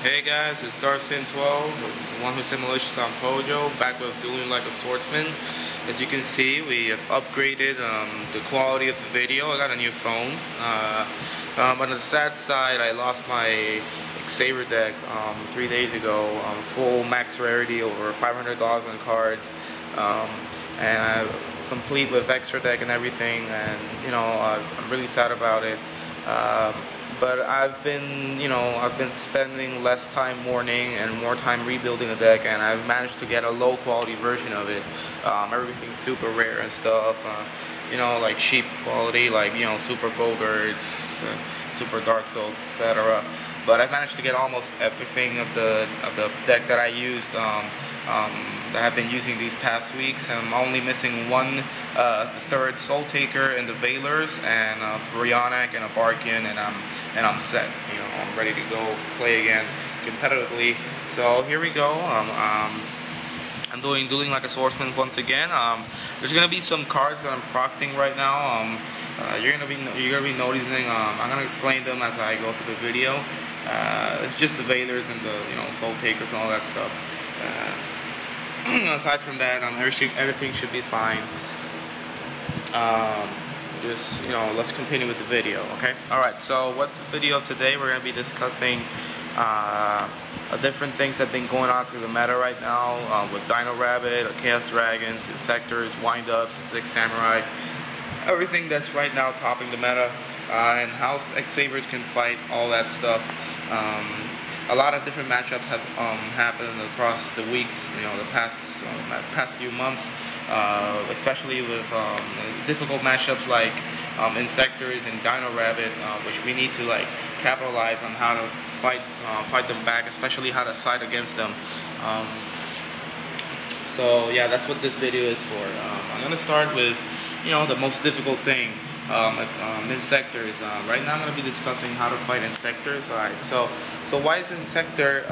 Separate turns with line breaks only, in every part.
Hey guys, it's Darsin12, the one who said malicious on Pojo, back with Dueling like a swordsman. As you can see, we have upgraded the quality of the video. I got a new phone. But on the sad side, I lost my Saber deck 3 days ago. Full max rarity, over $500 on cards, and I'm complete with extra deck and everything. And I'm really sad about it. But I've been spending less time mourning and more time rebuilding the deck, and I've managed to get a low quality version of it. Everything's super rare and stuff, like cheap quality, like super Bogart, super Dark Soul, etc. But I've managed to get almost everything of the deck that I used, that I've been using these past weeks. And I'm only missing one third Soul Taker in the Veilers, and a Brionac and a Barkin, and I'm set. I'm ready to go play again competitively. So here we go. I'm doing Dueling like a swordsman once again. There's gonna be some cards that I'm proxying right now. You're gonna be noticing. I'm gonna explain them as I go through the video. It's just the Veilers and the Soul Takers and all that stuff. Aside from that, everything should be fine. Let's continue with the video, okay? Alright, so what's the video today? We're going to be discussing different things that have been going on through the meta right now, with Dino Rabbit, Chaos Dragons, Insectors, Wind-Ups, Six Samurai, everything that's right now topping the meta, and how X-Sabers can fight, all that stuff. A lot of different matchups have happened across the weeks, the past few months, especially with difficult matchups like Insectors and Dino Rabbit, which we need to capitalize on how to fight them back, especially how to side against them. So yeah, that's what this video is for. I'm gonna start with the most difficult thing. Insectors. Right now I'm going to be discussing how to fight Insectors. Alright, so why is Inzekter,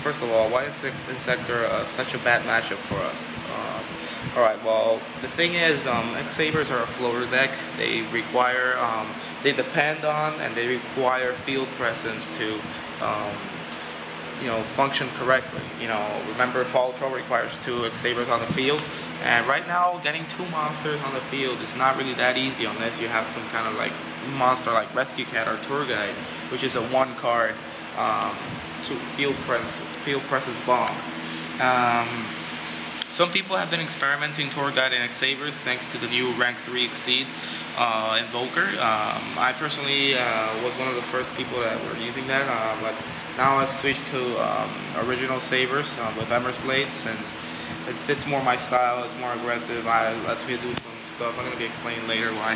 first of all, why is Inzekter such a bad matchup for us? Alright, well, the thing is, X-Sabers are a floater deck. They require, they depend on and they require field presence to, function correctly. Remember, Fall Troll requires 2 X-Sabers on the field. And right now, getting 2 monsters on the field is not really that easy unless you have some kind of monster like Rescue Cat or Tour Guide, which is a 1 card to field presence bomb. Some people have been experimenting Tour Guide and X-Sabers thanks to the new rank 3 Exceed Invoker. I personally was one of the first people that were using that, but now I've switched to original Sabers with Ember's Blade, since it fits more my style. It's more aggressive. It lets me do some stuff. I'm going to be explaining later why.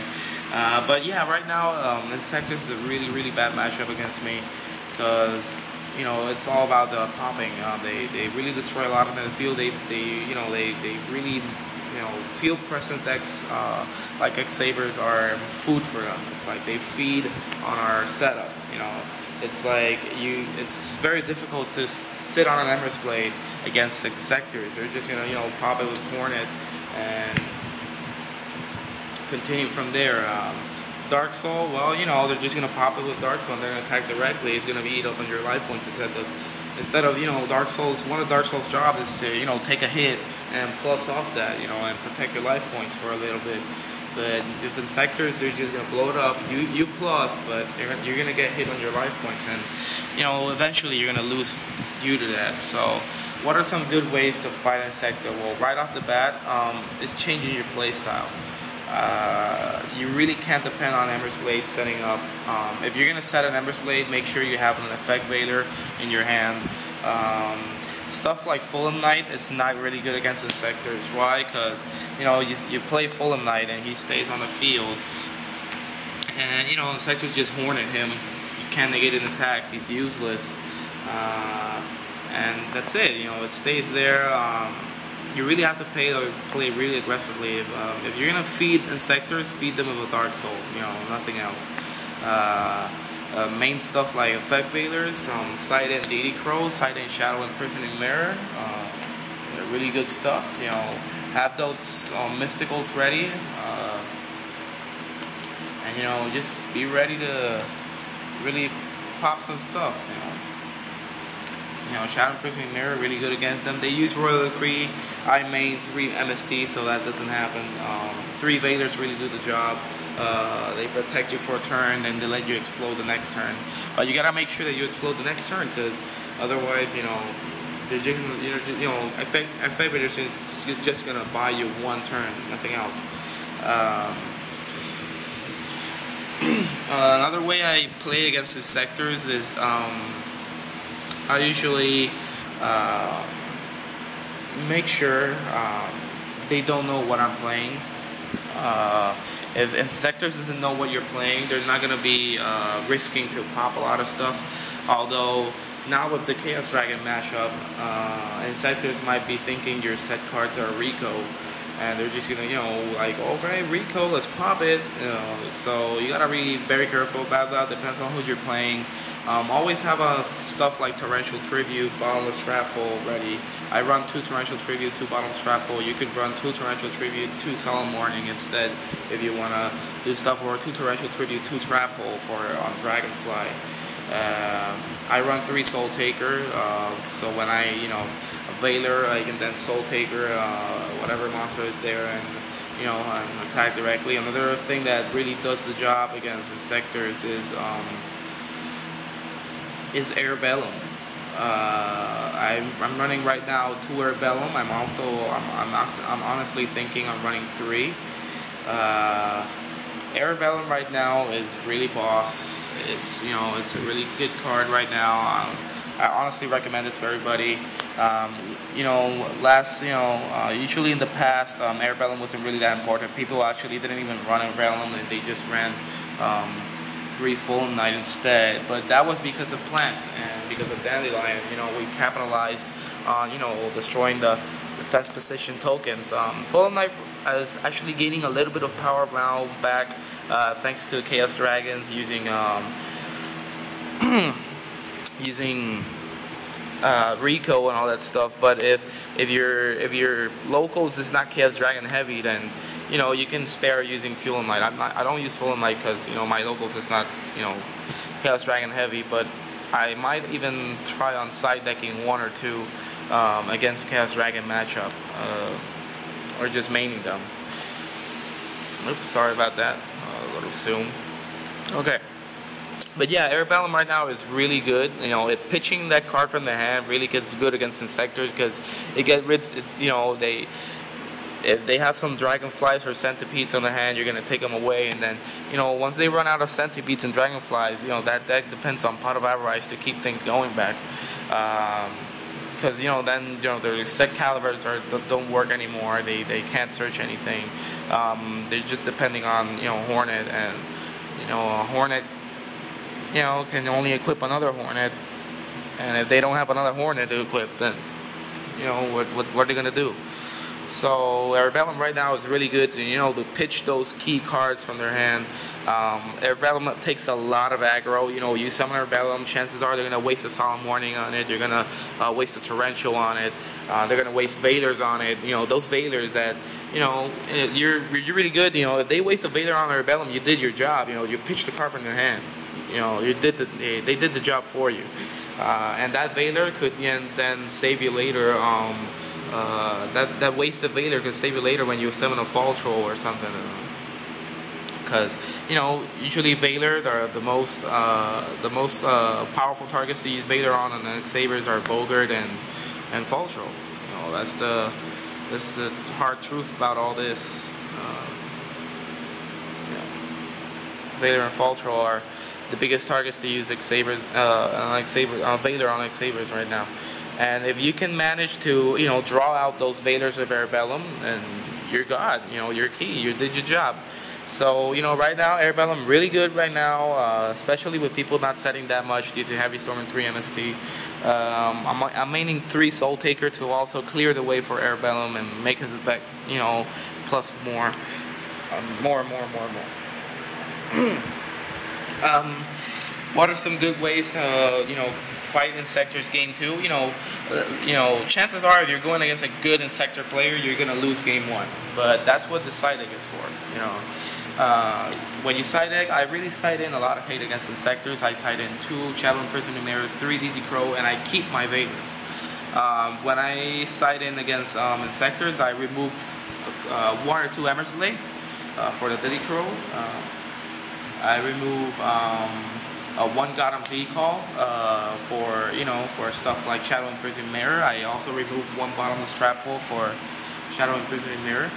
But yeah, right now, Insectors is a really, really bad matchup against me, because it's all about the popping. They really destroy a lot of the field. They really field present decks like X-Sabers are food for them. It's like they feed on our setup. It's like it's very difficult to sit on an Ember's Blade against Insectors. They're just gonna pop it with Hornet and continue from there. Dark Soul, well, they're just gonna pop it with Dark Soul and they're gonna attack directly. It's gonna be eat up on your life points instead of Dark Souls. One of Dark Souls' jobs is to take a hit and plus off that, and protect your life points for a little bit. But if Insectors, they're just gonna blow it up. You plus, but you're gonna get hit on your life points, and eventually you're gonna lose due to that. So, what are some good ways to fight Insector? Well, right off the bat, is changing your playstyle. You really can't depend on Ember's Blade setting up. If you're gonna set an Ember's Blade, make sure you have an Effect Veiler in your hand. Stuff like Fulham Knight is not really good against Insectors. Why? Because you play Fulham Knight and he stays on the field, and Insectors just Hornet him. You can't negate an attack. He's useless, and that's it. It stays there. You really have to play really aggressively. If you're gonna feed Insectors, feed them with a Dark Soul. Nothing else. Main stuff like Effect Veilers, Side-In Deity Crow, Side-In Shadow Imprisoning Mirror, really good stuff. Have those Mysticals ready, and just be ready to really pop some stuff. Shadow Imprisoning Mirror, really good against them. They use Royal Decree. I main 3 MST, so that doesn't happen. 3 Vaders really do the job. They protect you for a turn, and they let you explode the next turn. But you gotta make sure that you explode the next turn, because otherwise, they're just, Effect Vaders is just gonna buy you 1 turn, nothing else. Another way I play against the sectors is I usually make sure they don't know what I'm playing. If Inzekters doesn't know what you're playing, they're not going to be risking to pop a lot of stuff. Although now with the Chaos Dragon mashup, Inzekters might be thinking your set cards are Rico, and they're just gonna, like, okay, Rico, let's pop it. So you gotta be very careful about that. Depends on who you're playing. Always have stuff like Torrential Tribute, Bottomless Trap Hole ready. I run 2 Torrential Tribute, 2 Bottomless Trap Hole. You could run 2 Torrential Tribute, 2 Solemn Warning instead if you wanna do stuff, or 2 Torrential Tribute, 2 Trap Hole for on Dragonfly. I run 3 Soul Taker, so when I, Veiler, I can then Soul Taker whatever monster is there, and and attack directly. Another thing that really does the job against Inzekters is Air Bellum. I'm running right now 2 Air Bellum. I'm honestly thinking I'm running 3. Air Bellum right now is really boss. It's a really good card right now. I honestly recommend it to everybody. Usually in the past, Air Bellum wasn't really that important. People actually didn't even run Air Bellum, and they just ran 3 Full Night instead. But that was because of plants and because of Dandelion. We capitalized on destroying the defense position tokens. Full Night is actually gaining a little bit of power now back, thanks to Chaos Dragons using Rico and all that stuff. But if your locals is not Chaos Dragon heavy, then you can spare using Fuel and Light. I don't use Fuel and Light because my locals is not Chaos Dragon heavy, but I might even try on side decking 1 or 2 against Chaos Dragon matchup, or just maining them. Oops, sorry about that. A little soon. Okay. But yeah, Air Bellum right now is really good. Pitching that card from the hand really gets good against Inzekters, because it gets rid. If they have some Dragonflies or Centipedes on the hand, you're gonna take them away, and then once they run out of Centipedes and Dragonflies, that depends on Pot of Avarice to keep things going back. Because then their set calibers don't work anymore. They can't search anything. They're just depending on Hornet, and a Hornet can only equip another Hornet, and if they don't have another Hornet to equip, then what are they gonna do? So Air Bellum right now is really good to pitch those key cards from their hand. Air Bellum takes a lot of aggro. You summon Air Bellum, chances are they're gonna waste a Solemn Warning on it. You're gonna waste a Torrential on it. They're gonna waste Vaders on it. Those Vaders that you're really good. If they waste a Vader on Air Bellum, you did your job. You pitched the card from their hand. They did the job for you, and that Vader could then save you later. That wasted Vader could save you later when you summon a Fall Troll or something. Because usually Vader, the most powerful targets to use Vader on, and the Sabers are Bogart and Fall Troll. That's the hard truth about all this. Vader and Fall Troll are the biggest targets to use Vader on Sabers right now. And if you can manage to draw out those Vaders of Air Bellum, then you're God. You're key. You did your job. So right now Air Bellum really good right now, especially with people not setting that much due to Heavy Storm and 3 MST. I'm maining 3 Soul Taker to also clear the way for Air Bellum and make his effect plus more. What are some good ways to fight Inzekters game 2? Chances are if you're going against a good Inzektor player, you're gonna lose game 1. But that's what the side deck is for. When you side deck, I really side in a lot of hate against Inzekters. I side in 2 Shadow Imprisoning Mirrors, 3 DD Crow, and I keep my Vaders. When I side in against Inzekters, I remove 1 or 2 Emmer's Blade for the DD Crow. I remove 1 Gotham Z call for stuff like Shadow Imprisoning Mirror. I also remove 1 Bottomless Trapful for Shadow Imprisoning Mirror.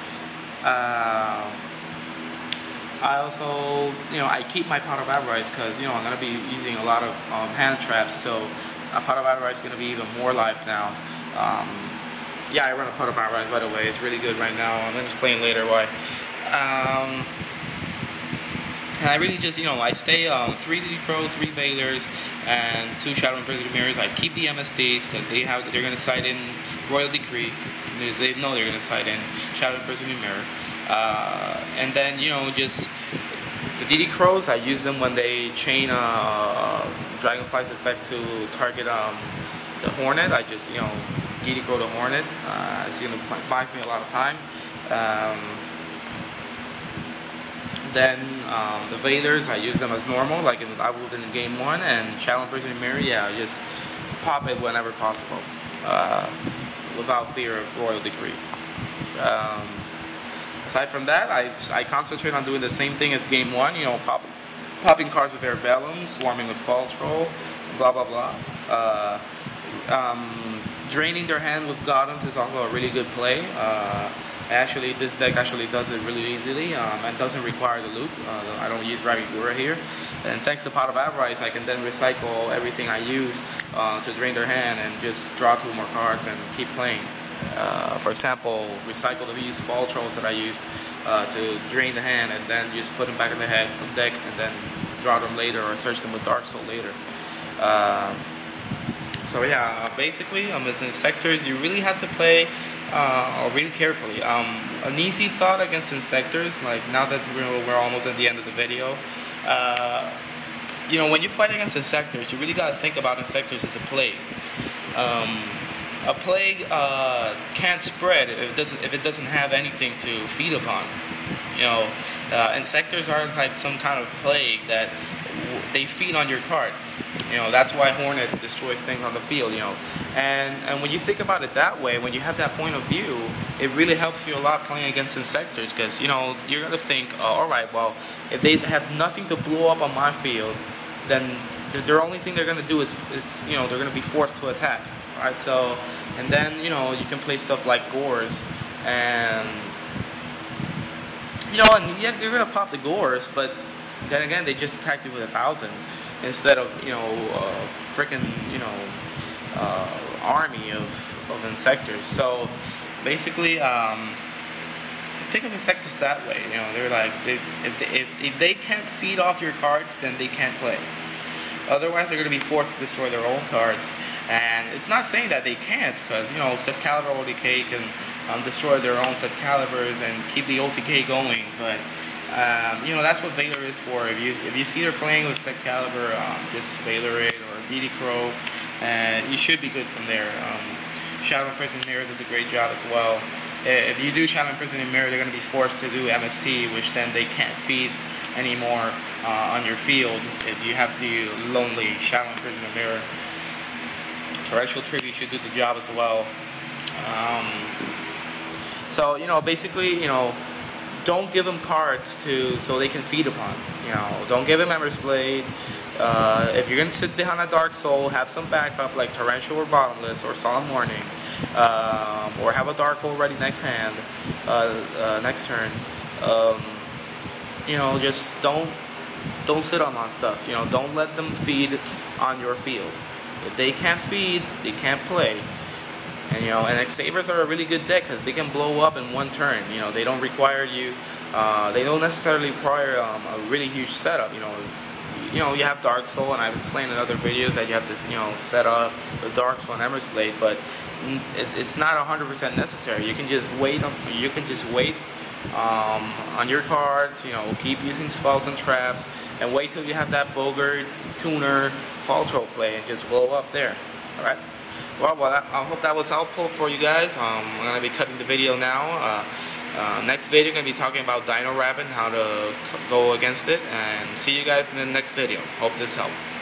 I also, I keep my Pot of Avarice because, I'm going to be using a lot of hand traps, so a Pot of Avarice is going to be even more live now. Yeah, I run a Pot of Avarice, by the way. It's really good right now. I'm going to explain later why. And I really just, I stay 3 DD Crow, 3 Veilers, and 2 Shadow Imprisoning Mirrors. I keep the MSDs because they're going to side in Royal Decree. They know they're going to side in Shadow Imprisoning Mirror. And then, just the DD Crows, I use them when they chain Dragonfly's effect to target the Hornet. I just, DD Crow the Hornet. It's going to buy me a lot of time. Then the Vaders, I use them as normal, like I would in Game 1, and Shadow Imprisoning Mirror, yeah, just pop it whenever possible, without fear of Royal Decree. Aside from that, I concentrate on doing the same thing as Game 1, popping cards with Airbellum, swarming with Fall Troll, blah blah blah. Draining their hand with Gothams is also a really good play. Actually, this deck actually does it really easily and doesn't require the loop. I don't use Ravigura here. And thanks to Pot of Avarice, I can then recycle everything I use to drain their hand and just draw 2 more cards and keep playing. For example, recycle the used Fall Trolls that I used to drain the hand and then just put them back in the deck and then draw them later or search them with Dark Soul later. So yeah, basically, as Inzekters, you really have to play really carefully. An easy thought against Inzekters, like now that we're almost at the end of the video, when you fight against Inzekters, you really got to think about Inzekters as a plague. A plague can't spread if it doesn't have anything to feed upon. Inzekters are like some kind of plague that they feed on your cards. That's why Hornet destroys things on the field. And when you think about it that way, when you have that point of view, it really helps you a lot playing against Inzekters because you're gonna think, all right, well, if they have nothing to blow up on my field, then the only thing they're gonna do is they're gonna be forced to attack. Right, so, and then, you can play stuff like Gores, and, and yeah, you're going to pop the Gores, but then again, they just attacked you with 1,000, instead of, freaking, army of Inzekters. So, basically, think of Inzekters that way, they're like, if they can't feed off your cards, then they can't play. Otherwise, they're going to be forced to destroy their own cards. And it's not saying that they can't, because Set Caliber OTK can destroy their own Set Calibers and keep the OTK going. But that's what Veiler is for. If you see they're playing with Set Caliber, just Veiler it or DD Crow, and you should be good from there. Shadow Imprisoning Mirror does a great job as well. If you do Shadow Imprisoning Mirror, they're going to be forced to do MST, which then they can't feed anymore on your field if you have the lonely Shadow Imprisoning Mirror. Torrential Tribute should do the job as well. So basically, don't give them cards so they can feed upon. Don't give them Emmer's Blade. If you're gonna sit behind a Dark Soul, have some backup like Torrential or Bottomless or Solemn Warning, or have a Dark Hole ready next hand, next turn. Just don't sit on that stuff. Don't let them feed on your field. If they can't feed, they can't play. And Sabers are a really good deck because they can blow up in 1 turn. They don't require you. They don't necessarily require a really huge setup. You have Dark Soul, and I've explained in other videos that you have to set up the Dark Soul and Emmer's Blade, but it's not 100% necessary. You can just wait. On your cards, keep using spells and traps, and wait till you have that Bogart, Tuner, Fall Troll play, and just blow up there. Alright? Well, I hope that was helpful for you guys. I'm going to be cutting the video now. Next video, going to be talking about Dino Rabbit, how to go against it, and see you guys in the next video. Hope this helped.